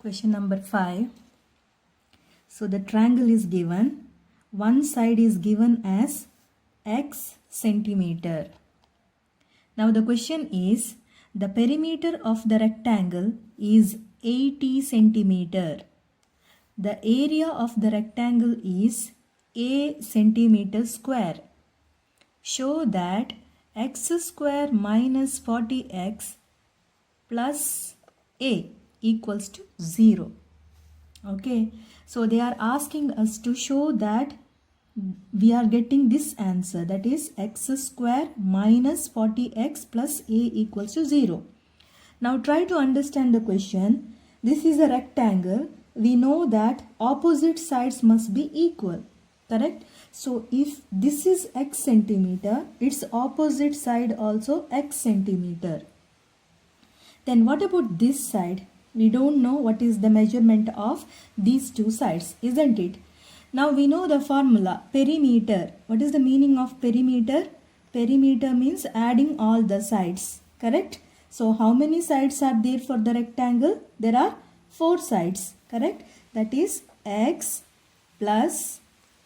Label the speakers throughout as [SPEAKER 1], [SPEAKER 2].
[SPEAKER 1] Question number 5. So the triangle is given. One side is given as x centimeter. Now the question is, the perimeter of the rectangle is 80 centimeter. The area of the rectangle is a centimeter square. Show that x square minus 40x plus a equals to 0. Okay, so they are asking us to show that we are getting this answer, that is x square minus 40x plus a equals to 0. Now try to understand the question. This is a rectangle. We know that opposite sides must be equal, correct? So if this is x centimeter, its opposite side also x centimeter. Then what about this side? We don't know what is the measurement of these two sides, isn't it? Now we know the formula, perimeter. What is the meaning of perimeter? Perimeter means adding all the sides, correct? So how many sides are there for the rectangle? There are 4 sides, correct? That is x,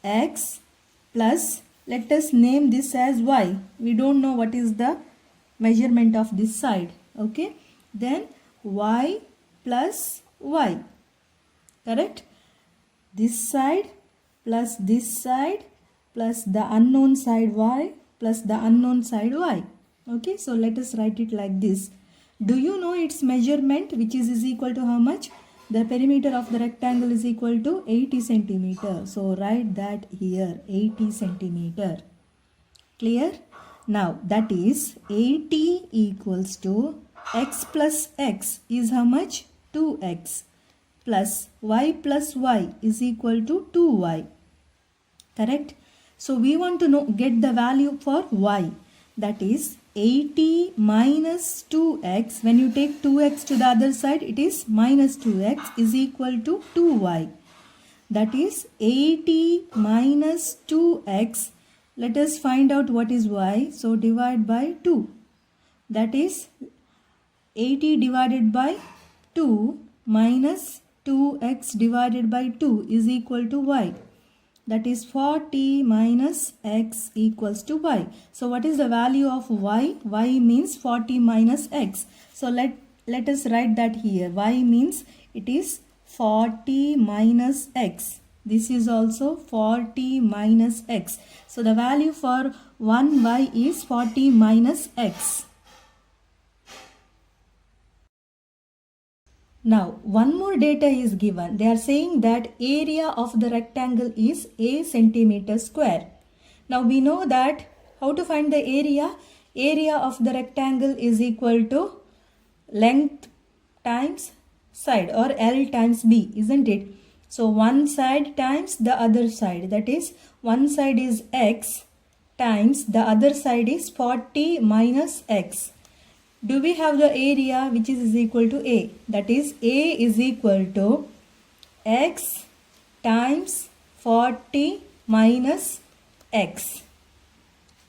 [SPEAKER 1] let us name this as y. We don't know what is the measurement of this side, okay? Then y plus y, correct? This side plus this side plus the unknown side y plus the unknown side y. Okay, so let us write it like this. Do you know its measurement, which is equal to how much? The perimeter of the rectangle is equal to 80 centimeter. So write that here, 80 centimeter. Clear? Now that is 80 equals to x plus x is how much? 2x plus y is equal to 2y. Correct? So we want to get the value for y. That is 80 minus 2x. When you take 2x to the other side, it is minus 2x is equal to 2y. That is 80 minus 2x. Let us find out what is y. So divide by 2. That is 80 divided by 2 minus 2x divided by 2 is equal to y. That is 40 minus x equals to y. So what is the value of y? Y means 40 minus x. So let us write that here. Y means it is 40 minus x. This is also 40 minus x. So the value for 1y is 40 minus x. Now, one more data is given. They are saying that area of the rectangle is a centimeter square. Now, we know that how to find the area? Area of the rectangle is equal to length times side, or L times B, isn't it? So, one side times the other side. That is, one side is x times the other side is 40 minus x. Do we have the area which is equal to A? That is, A is equal to x times 40 minus x.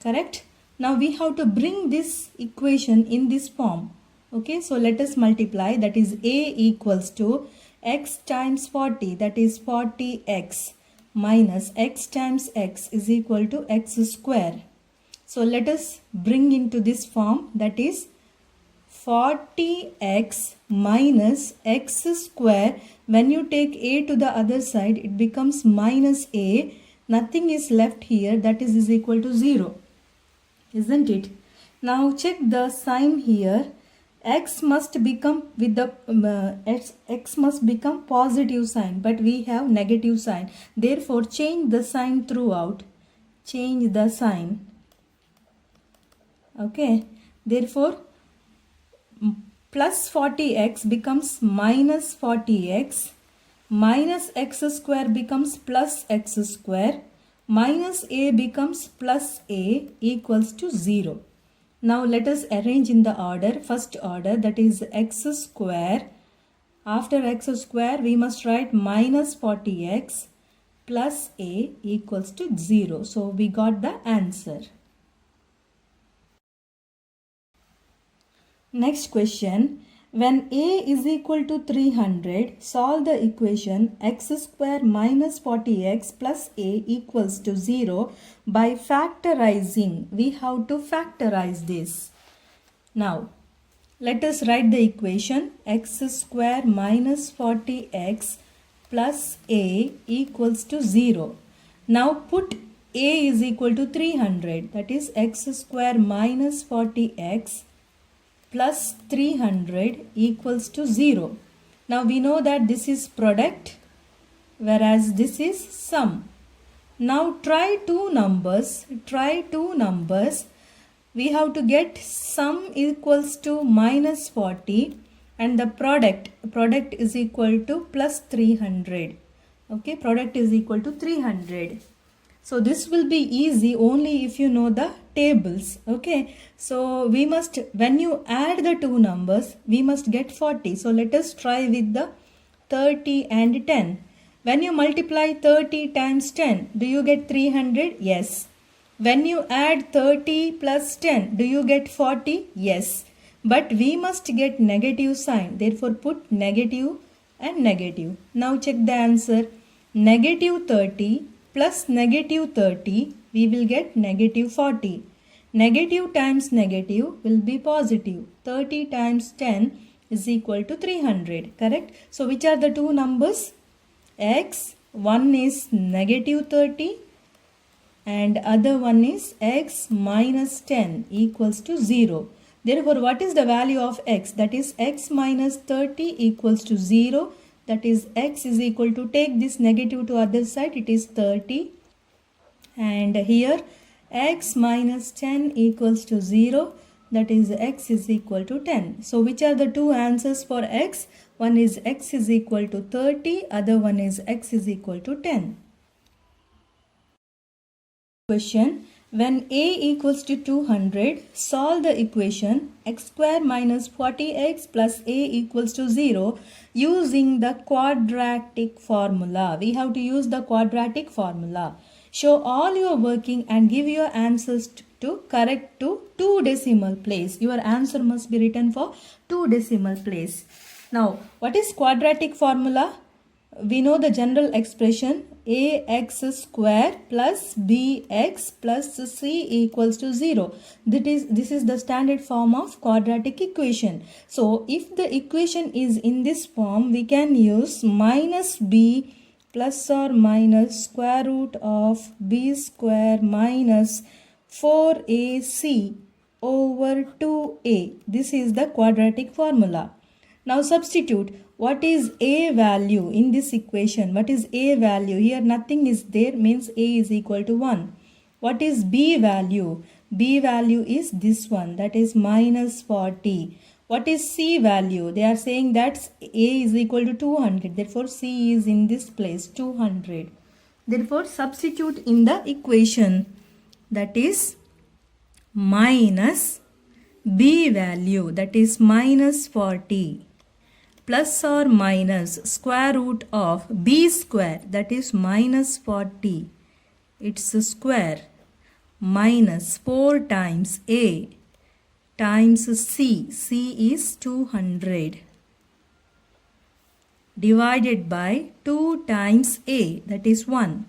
[SPEAKER 1] Correct? Now we have to bring this equation in this form. Okay, so let us multiply. That is, A equals to x times 40, that is 40x, minus x times x is equal to x square. So let us bring into this form, that is 40x minus x square. When you take a to the other side, it becomes minus a. Nothing is left here, that is equal to 0. Isn't it? Now check the sign here. X must become with the x must become positive sign, but we have negative sign. Therefore, change the sign throughout. Change the sign. Okay. Therefore, plus 40x becomes minus 40x, minus x square becomes plus x square, minus a becomes plus a equals to 0. Now let us arrange in the order, first order, that is x square. After x square we must write minus 40x plus a equals to 0. So we got the answer. Next question. When a is equal to 300, solve the equation x square minus 40x plus a equals to 0 by factorizing. We have to factorize this. Now, let us write the equation x square minus 40x plus a equals to 0. Now put a is equal to 300, that is x square minus 40x plus 300 equals to 0. Now we know that this is product whereas this is sum. Now try two numbers. We have to get sum equals to minus 40 and the product is equal to plus 300. Okay, product is equal to 300. So this will be easy only if you know the tables. Okay, so we must, when you add the two numbers, we must get 40. So let us try with the 30 and 10. When you multiply 30 times 10, do you get 300? Yes. When you add 30 plus 10, do you get 40? Yes. But we must get negative sign. Therefore put negative and negative. Now check the answer. Negative 30 plus negative 30, we will get negative 40. Negative times negative will be positive. 30 times 10 is equal to 300. Correct? So which are the two numbers? X, one is negative 30 and other one is x minus 10 equals to 0. Therefore, what is the value of x? That is x minus 30 equals to 0. That is x is equal to, take this negative to other side, it is 30. And here x minus 10 equals to 0. That is x is equal to 10. So which are the two answers for x? One is x is equal to 30. Other one is x is equal to 10. Question. When a equals to 200, solve the equation x square minus 40x plus a equals to 0 using the quadratic formula. We have to use the quadratic formula. Show all your working and give your answers to correct to 2 decimal place. Your answer must be written for 2 decimal place. Now, what is quadratic formula? We know the general expression ax square plus bx plus c equals to 0. This is the standard form of quadratic equation. So if the equation is in this form, we can use minus b plus or minus square root of b square minus 4ac over 2a. This is the quadratic formula. Now substitute. What is a value in this equation? What is a value? Here nothing is there, means a is equal to 1. What is b value? B value is this one, that is minus 40. What is c value? They are saying that a is equal to 200. Therefore c is in this place, 200. Therefore substitute in the equation, that is minus b value, that is minus 40. Plus or minus square root of b square, that is minus 40, its square, minus 4 times a times c is 200, divided by 2 times a, that is 1.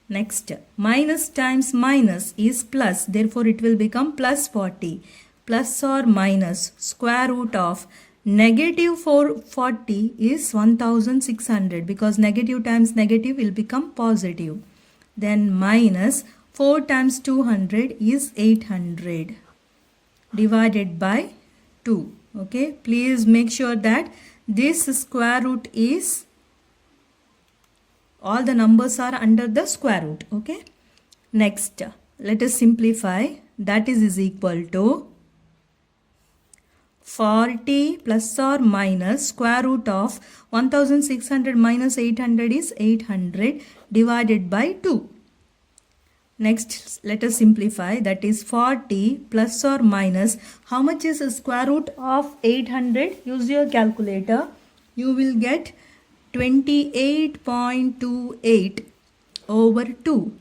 [SPEAKER 1] Next, minus times minus is plus, therefore it will become plus 40. Plus or minus square root of negative 440 is 1600, because negative times negative will become positive. Then minus 4 times 200 is 800, divided by 2. Okay, please make sure that this square root is, all the numbers are under the square root. Okay, next let us simplify. That is equal to 40 plus or minus square root of 1600 minus 800 is 800, divided by 2. Next, let us simplify. That is 40 plus or minus, how much is the square root of 800? Use your calculator. You will get 28.28 over 2.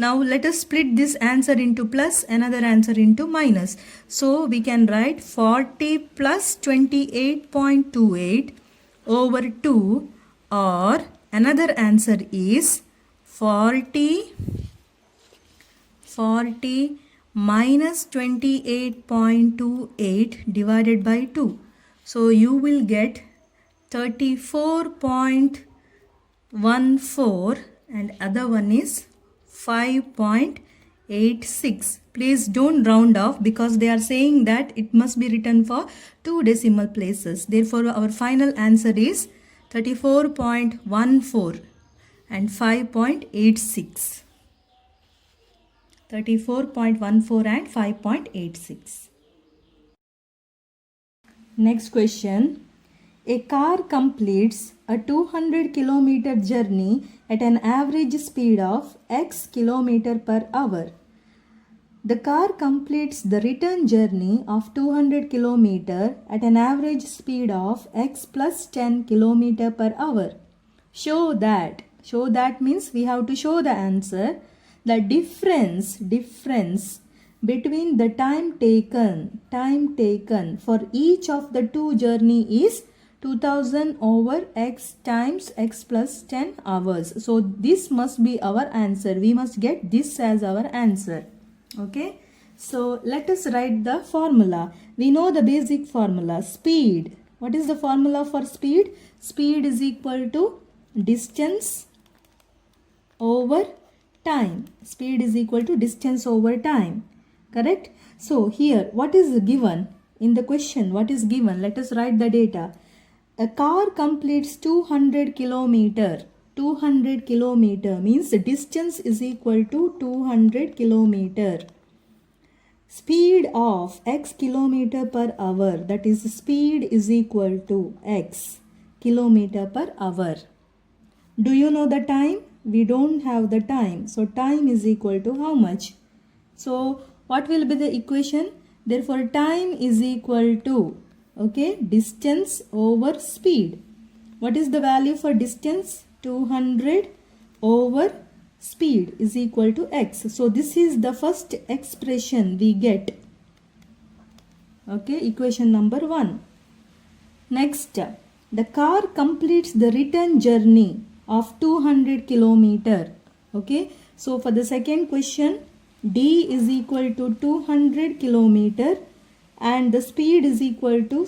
[SPEAKER 1] Now let us split this answer into plus, another answer into minus. So we can write 40 plus 28.28 over 2, or another answer is 40 minus 28.28 divided by 2. So you will get 34.14 and other one is 5.86. Please don't round off because they are saying that it must be written for 2 decimal places. Therefore, our final answer is 34.14 and 5.86. 34.14 and 5.86. Next question. A car completes a 200 kilometer journey at an average speed of x kilometer per hour. The car completes the return journey of 200 kilometer at an average speed of x plus 10 kilometer per hour. Show that means we have to show the answer. The difference between the time taken for each of the two journey is 2000 over x times x plus 10 hours. So this must be our answer. We must get this as our answer. Okay. So let us write the formula. We know the basic formula. Speed. What is the formula for speed? Speed is equal to distance over time. Speed is equal to distance over time. Correct? So here what is given in the question? What is given? Let us write the data. A car completes 200 kilometer. 200 kilometer means the distance is equal to 200 kilometer. Speed of x kilometer per hour, that is speed is equal to x kilometer per hour. Do you know the time? We don't have the time. So time is equal to how much? So what will be the equation? Therefore time is equal to, okay, distance over speed. What is the value for distance? 200 over speed is equal to x. So this is the first expression we get. Okay, equation number 1. Next, the car completes the return journey of 200 kilometer. Okay, so for the second question, D is equal to 200 kilometer and the speed is equal to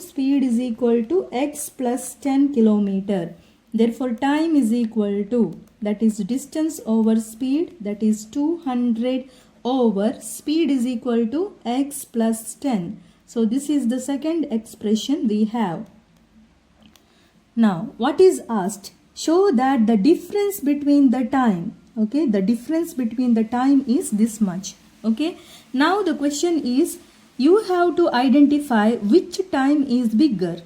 [SPEAKER 1] x plus 10 kilometer. Therefore time is equal to, that is distance over speed, that is 200 over speed is equal to x plus 10. So this is the second expression we have. Now what is asked? Show that the difference between the time, okay, the difference between the time is this much. Okay, now the question is, you have to identify which time is bigger.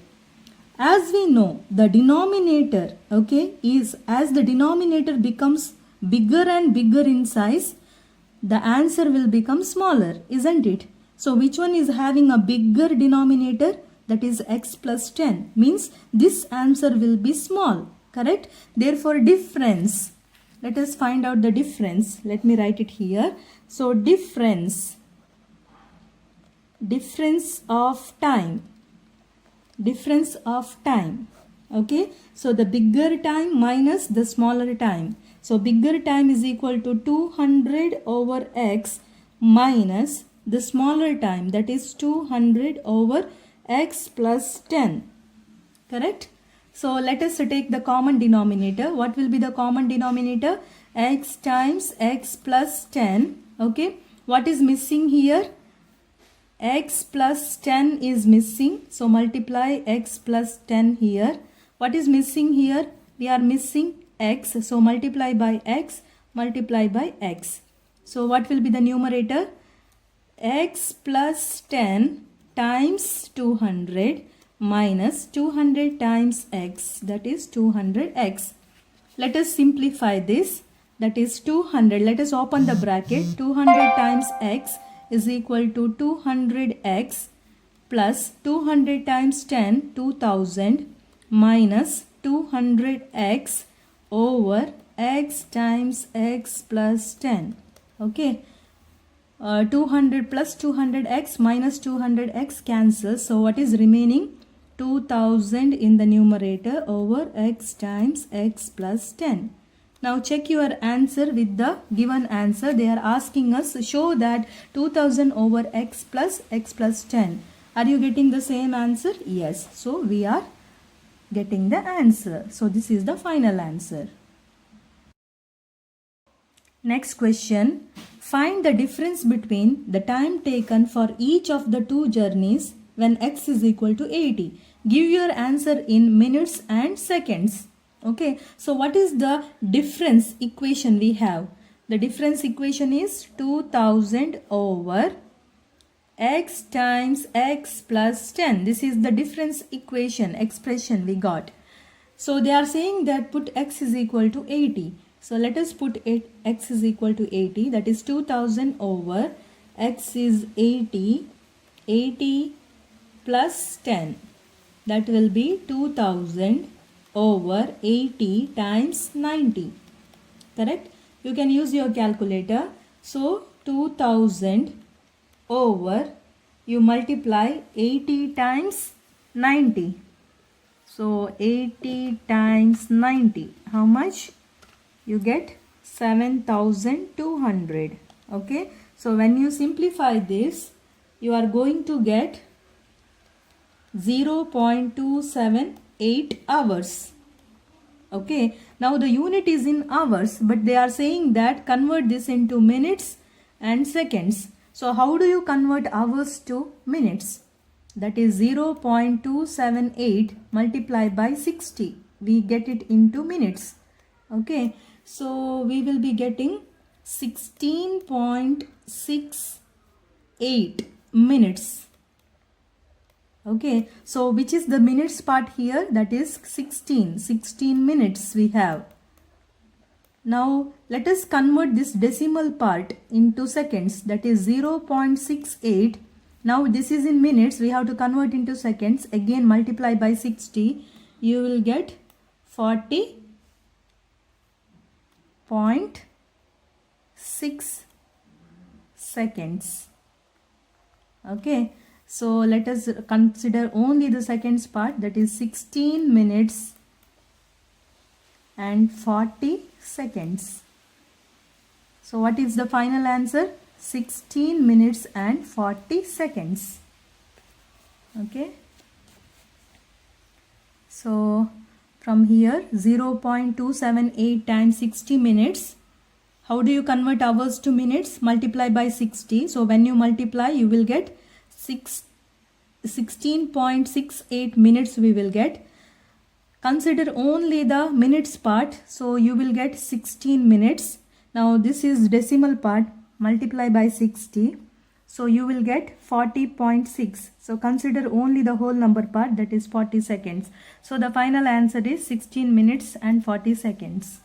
[SPEAKER 1] As we know, the denominator, okay, is as the denominator becomes bigger and bigger in size, the answer will become smaller, isn't it? So which one is having a bigger denominator? That is x plus 10, means this answer will be small. Correct? Therefore difference. Let us find out the difference. Let me write it here. So difference of time. Okay. So the bigger time minus the smaller time. So bigger time is equal to 200 over x minus the smaller time, that is 200 over x plus 10. Correct? So let us take the common denominator. What will be the common denominator? X times x plus 10. Okay. What is missing here? X plus 10 is missing. So multiply x plus 10 here. What is missing here? We are missing x. So multiply by x. Multiply by x. So what will be the numerator? X plus 10 times 200 minus 200 times x, that is 200x. Let us simplify this, that is 200. Let us open the bracket. 200 times x is equal to 200x plus 200 times 10, 2000 minus 200x over x times x plus 10. Okay. 200 plus 200x minus 200x cancels. So what is remaining? 2000 in the numerator over x times x plus 10. Now check your answer with the given answer. They are asking us show that 2000 over x plus 10. Are you getting the same answer? Yes. So we are getting the answer. So this is the final answer. Next question. Find the difference between the time taken for each of the two journeys when x is equal to 80. Give your answer in minutes and seconds. Okay. So what is the difference equation we have? The difference equation is 2000 over x times x plus 10. This is the difference equation expression we got. So they are saying that put x is equal to 80. So let us put it x is equal to 80. That is 2000 over x is 80. 80 plus 10. That will be 2000 over 80 times 90. Correct? You can use your calculator. So 2000 over, you multiply 80 times 90. So 80 times 90. How much? You get 7200. Okay. So when you simplify this, you are going to get 0.278 hours. Okay. Now the unit is in hours, but they are saying that convert this into minutes and seconds. So how do you convert hours to minutes? That is 0.278 multiplied by 60. We get it into minutes. Okay. So we will be getting 16.68 minutes. Okay. So which is the minutes part here? That is 16 minutes we have. Now let us convert this decimal part into seconds. That is 0.68. Now this is in minutes. We have to convert into seconds. Again multiply by 60. You will get 40.6 seconds. Okay. So let us consider only the seconds part. That is 16 minutes and 40 seconds. So what is the final answer? 16 minutes and 40 seconds. Okay. So from here 0.278 times 60 minutes. How do you convert hours to minutes? Multiply by 60. So when you multiply, you will get 16.68 minutes we will get. Consider only the minutes part. So you will get 16 minutes. Now this is decimal part. Multiply by 60. So you will get 40.6. So consider only the whole number part, that is 40 seconds. So the final answer is 16 minutes and 40 seconds.